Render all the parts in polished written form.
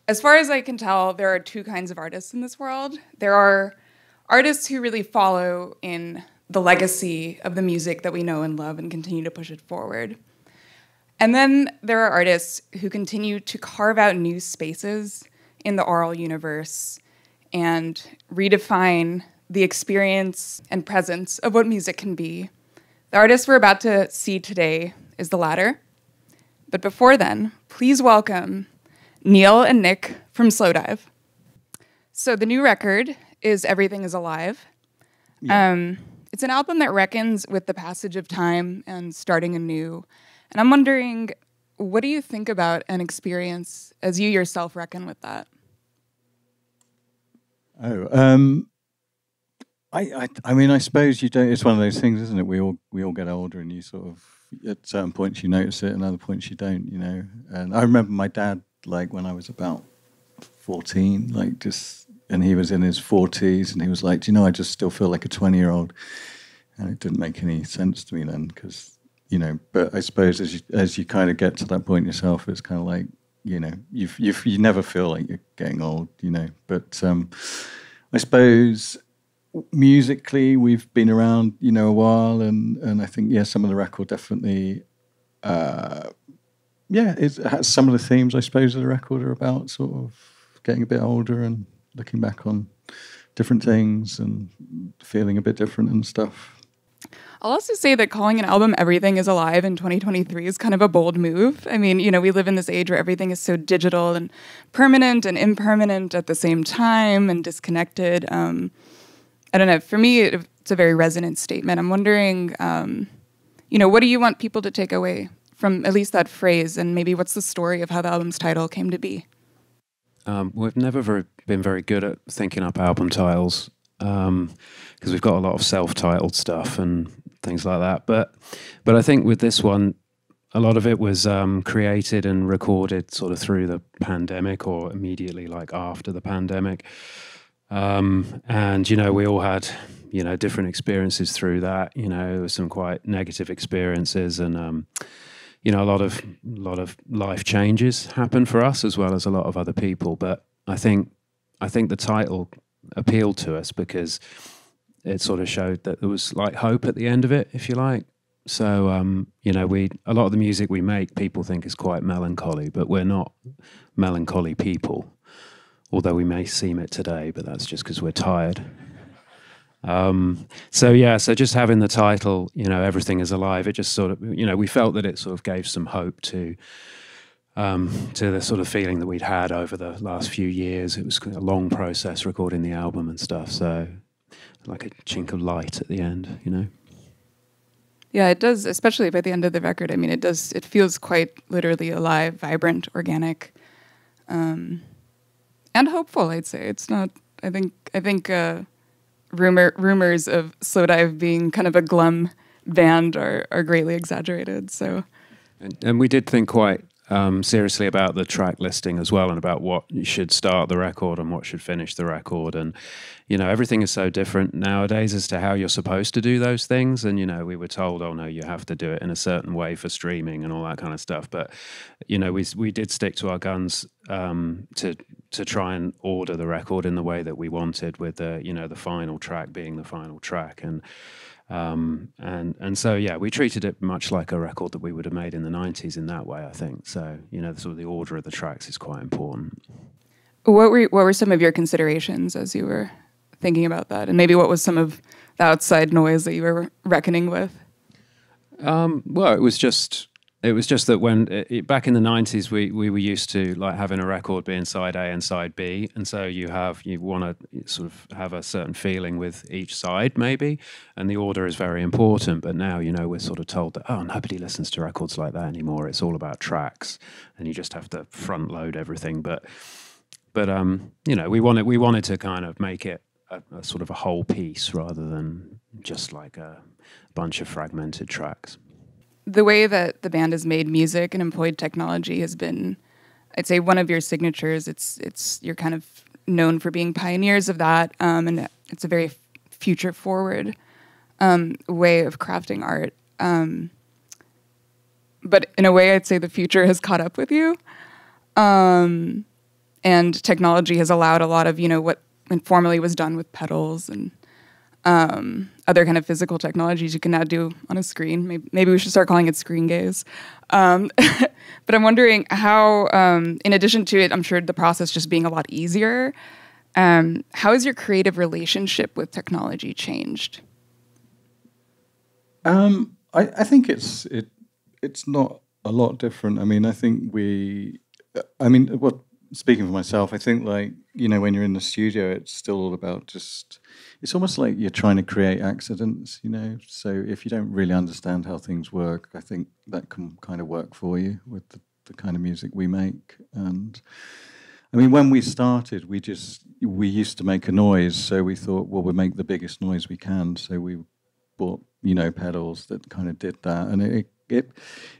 as far as I can tell, there are two kinds of artists in this world. There are artists who really follow in the legacy of the music that we know and love and continue to push it forward. And then there are artists who continue to carve out new spaces in the oral universe and redefine the experience and presence of what music can be. The artist we're about to see today is the latter. But before then, please welcome Neil and Nick from Slowdive. So the new record is Everything is Alive. Yeah. It's an album that reckons with the passage of time and starting anew. And I'm wondering, what do you think about an experience as you yourself reckon with that? I mean, I suppose you don't. It's one of those things, isn't it? We all get older, and you sort of at certain points you notice it, and other points you don't. You know. And I remember my dad, like when I was about 14, like just, and he was in his 40s, and he was like, "Do you know, I just still feel like a 20-year-old," and it didn't make any sense to me then, because you know. But I suppose as you kind of get to that point yourself, it's kind of like, you know, you never feel like you're getting old, you know. But I suppose musically we've been around, you know, a while, and I think some of the record definitely, it has some of the themes I suppose of the record are about sort of getting a bit older and looking back on different things and feeling a bit different and stuff. I'll also say that calling an album Everything is Alive in 2023 is kind of a bold move. I mean, you know, we live in this age where everything is so digital and permanent and impermanent at the same time and disconnected. I don't know. For me, it's a very resonant statement. I'm wondering, you know, what do you want people to take away from at least that phrase, and maybe what's the story of how the album's title came to be? We've never been very good at thinking up album titles because we've got a lot of self-titled stuff and things like that. But I think with this one, a lot of it was created and recorded sort of through the pandemic or immediately like after the pandemic. And, you know, we all had, you know, different experiences through that. You know, there were some quite negative experiences and, you know, a lot of life changes happened for us as well as a lot of other people. But I think the title appealed to us because it sort of showed that there was like hope at the end of it, if you like. So, you know, a lot of the music we make, people think is quite melancholy, but we're not melancholy people. Although we may seem it today, but that's just because we're tired. So just having the title, you know, Everything is Alive, it just sort of, you know, we felt that it sort of gave some hope to the sort of feeling that we'd had over the last few years. It was a long process recording the album and stuff, so like a chink of light at the end, you know. Yeah, it does, especially by the end of the record. I mean, it feels quite literally alive, vibrant, organic. And hopeful, I'd say. It's not. I think rumors of Slowdive being kind of a glum band are greatly exaggerated. So, and we did think quite seriously about the track listing as well, and about what should start the record and what should finish the record. And you know, everything is so different nowadays as to how you're supposed to do those things. And you know, we were told, oh no, you have to do it in a certain way for streaming and all that kind of stuff. But you know, we did stick to our guns to try and order the record in the way that we wanted, with the final track being the final track. And so we treated it much like a record that we would have made in the 90s in that way, I think. So, you know, sort of the order of the tracks is quite important. What were some of your considerations as you were thinking about that? And maybe what was some of the outside noise that you were reckoning with? Well, it was just that when back in the 90s, we were used to like having a record being side A and side B, and so you want to sort of have a certain feeling with each side maybe, and the order is very important. But now, you know, we're sort of told that nobody listens to records like that anymore. It's all about tracks, and you just have to front load everything. But you know, we wanted to kind of make it a sort of a whole piece rather than just like a bunch of fragmented tracks. The way that the band has made music and employed technology has been, I'd say, one of your signatures. You're kind of known for being pioneers of that, and it's a very future-forward way of crafting art. But in a way, I'd say the future has caught up with you. And and technology has allowed a lot of, what formerly was done with pedals and other kind of physical technologies you can now do on a screen. Maybe we should start calling it screen gaze. But I'm wondering how, in addition to it, I'm sure the process just being a lot easier, how has your creative relationship with technology changed? I think it's not a lot different. I mean, speaking for myself, I think when you're in the studio, it's still all about it's almost like you're trying to create accidents, So if you don't really understand how things work, I think that can kind of work for you with the kind of music we make. And I mean, when we started, we used to make a noise, so we thought, well, we'll make the biggest noise we can. So we bought, pedals that kind of did that, and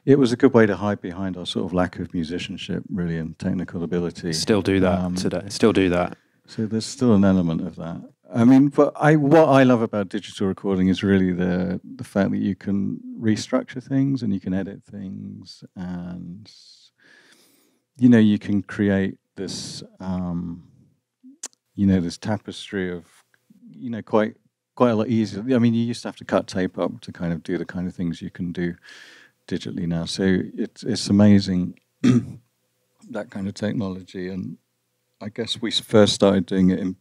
it was a good way to hide behind our sort of lack of musicianship, really, and technical ability. Still do that today. Still do that. So there's still an element of that. I mean, but what I love about digital recording is really the fact that you can restructure things and you can edit things, and you can create this this tapestry of quite a lot easier. I mean, you used to have to cut tape up to kind of do the kind of things you can do digitally now. So it's amazing, that kind of technology. And I guess we first started doing it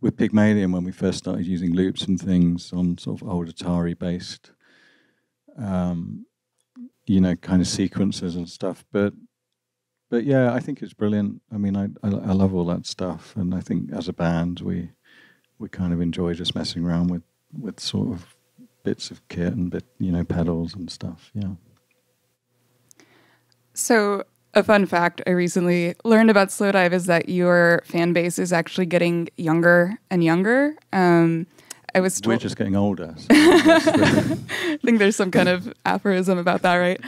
with Pygmalion when we first started using loops and things on sort of old Atari-based, kind of sequences and stuff. But yeah, I think it's brilliant. I mean, I love all that stuff, and I think as a band we kind of enjoy just messing around with sort of bits of kit and pedals and stuff. Yeah. So a fun fact I recently learned about Slowdive is that your fan base is actually getting younger and younger. We're just getting older. So I think there's some kind of aphorism about that, right?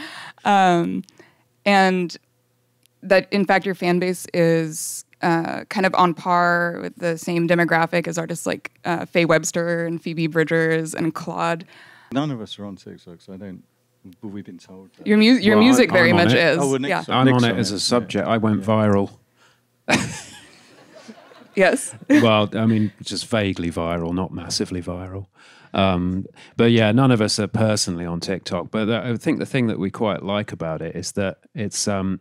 And that, in fact, your fan base is kind of on par with the same demographic as artists like Faye Webster and Phoebe Bridgers and Claude. None of us are on TikTok, so I don't. But we've been told that. Your music very much is. Oh, well, yeah. I'm on it as a subject. Yeah. I went viral. Yes. Well, I mean, just vaguely viral, not massively viral. But yeah, none of us are personally on TikTok. But I think the thing that we quite like about it is that it's a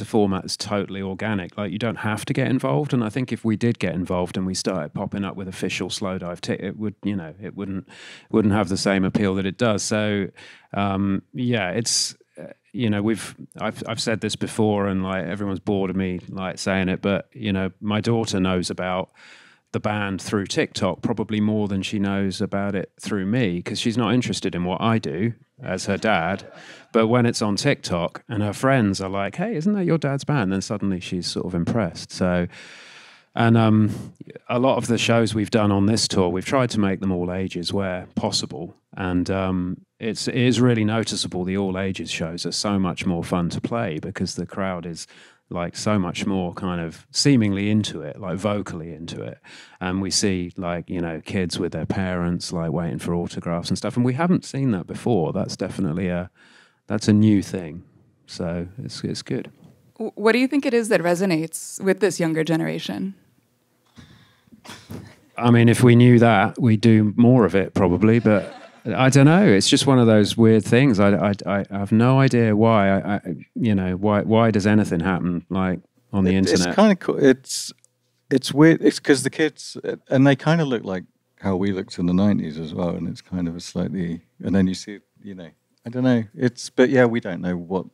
format that's totally organic. Like, you don't have to get involved. And I think if we did get involved and we started popping up with official Slowdive, it would, it wouldn't have the same appeal that it does. So yeah, it's. I've said this before, and like everyone's bored of me like saying it, but my daughter knows about the band through TikTok probably more than she knows about it through me, because she's not interested in what I do as her dad. But when it's on TikTok and her friends are like, "Hey, isn't that your dad's band?" then suddenly she's sort of impressed. So, and a lot of the shows we've done on this tour, we've tried to make them all ages where possible, and it is really noticeable. The all ages shows are so much more fun to play because the crowd is like so much more kind of seemingly into it, like vocally into it. And we see like, kids with their parents like waiting for autographs and stuff. And we haven't seen that before. That's definitely that's a new thing. So it's good. What do you think it is that resonates with this younger generation? I mean, if we knew that, we'd do more of it probably, but I don't know. It's just one of those weird things. I have no idea why. Why does anything happen like on the internet? It's kind of cool. It's weird. It's because the kids, and they kind of look like how we looked in the 90s as well. And it's kind of a slightly, and then you see, I don't know. But yeah, we don't know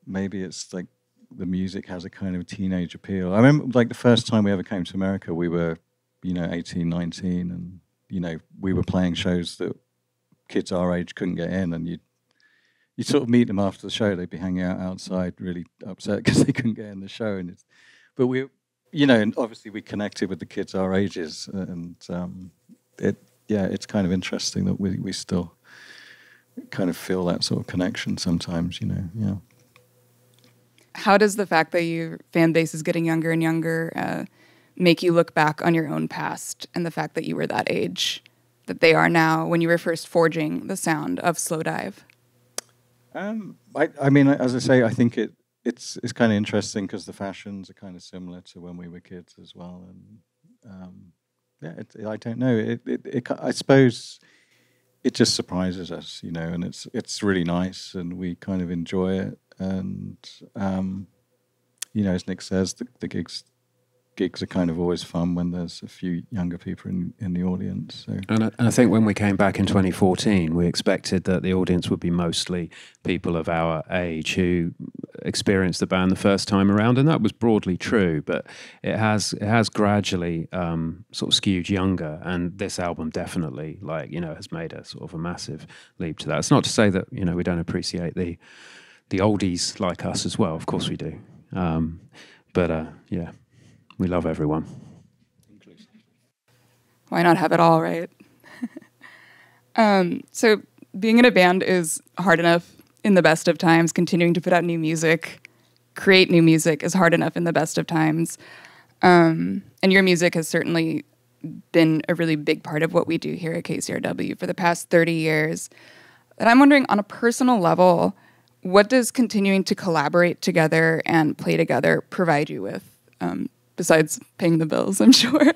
maybe it's like the music has a kind of teenage appeal. I remember like the first time we ever came to America, we were, 18, 19, and we were playing shows that kids our age couldn't get in, and you'd sort of meet them after the show. They'd be hanging out outside, really upset because they couldn't get in the show. But we, and obviously we connected with the kids our ages, and it's kind of interesting that we still kind of feel that sort of connection sometimes, yeah. How does the fact that your fan base is getting younger and younger make you look back on your own past and the fact that you were that age that they are now when you were first forging the sound of Slowdive? I mean, as I say, I think it's kind of interesting because the fashions are kind of similar to when we were kids as well, and I don't know. I suppose it just surprises us, you know, and it's really nice, and we kind of enjoy it, and you know, as Nick says, the gigs are kind of always fun when there's a few younger people in the audience. So. And I think when we came back in 2014, we expected that the audience would be mostly people of our age who experienced the band the first time around, and that was broadly true. But it has gradually sort of skewed younger, and this album definitely, like, you know, has made a sort of a massive leap to that. It's not to say that, you know, we don't appreciate the oldies like us as well. Of course we do. But yeah. We love everyone. Why not have it all, right? So being in a band is hard enough in the best of times. Continuing to put out new music, create new music is hard enough in the best of times. And your music has certainly been a really big part of what we do here at KCRW for the past 30 years. And I'm wondering, on a personal level, what does continuing to collaborate together and play together provide you with? Besides paying the bills, I'm sure.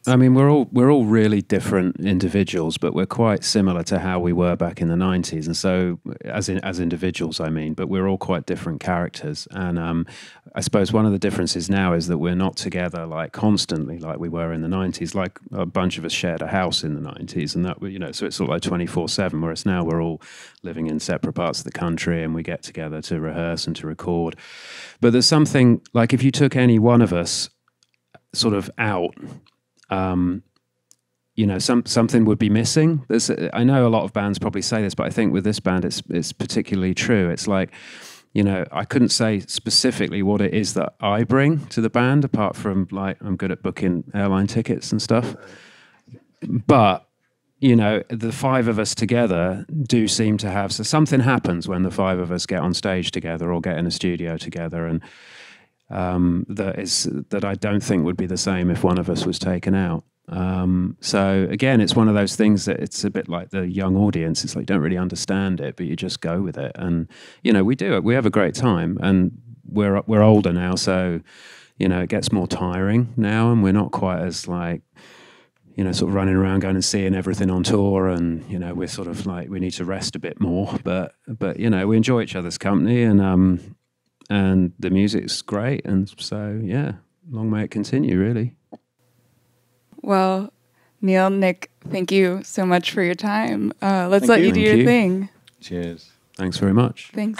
I mean, we're all really different individuals, but we're quite similar to how we were back in the 90s. And so, as individuals, I mean, but we're all quite different characters. And I suppose one of the differences now is that we're not together like constantly like we were in the 90s. Like a bunch of us shared a house in the 90s, and that, you know, so it's sort of like 24/7. Whereas now we're all living in separate parts of the country, and we get together to rehearse and to record. But there's something like, if you took any one of us sort of out, you know, something would be missing. I know a lot of bands probably say this, but I think with this band, it's particularly true. It's like, you know, I couldn't say specifically what it is that I bring to the band, apart from, like, I'm good at booking airline tickets and stuff. But, you know, the five of us together do seem to have, so something happens when the five of us get on stage together or get in a studio together, and that I don't think would be the same if one of us was taken out. So again, it's one of those things that it's a bit like the young audience. It's like, you don't really understand it, but you just go with it. And, you know, we do it. We have a great time, and we're older now. So, you know, it gets more tiring now, and we're not quite as, like, you know, sort of running around going and seeing everything on tour, and, you know, we're sort of like, we need to rest a bit more, but you know, we enjoy each other's company, and the music's great, and so, yeah, long may it continue, really. Well, Neil, Nick, thank you so much for your time. Let's let you do your thing. Cheers. Thanks very much. Thanks.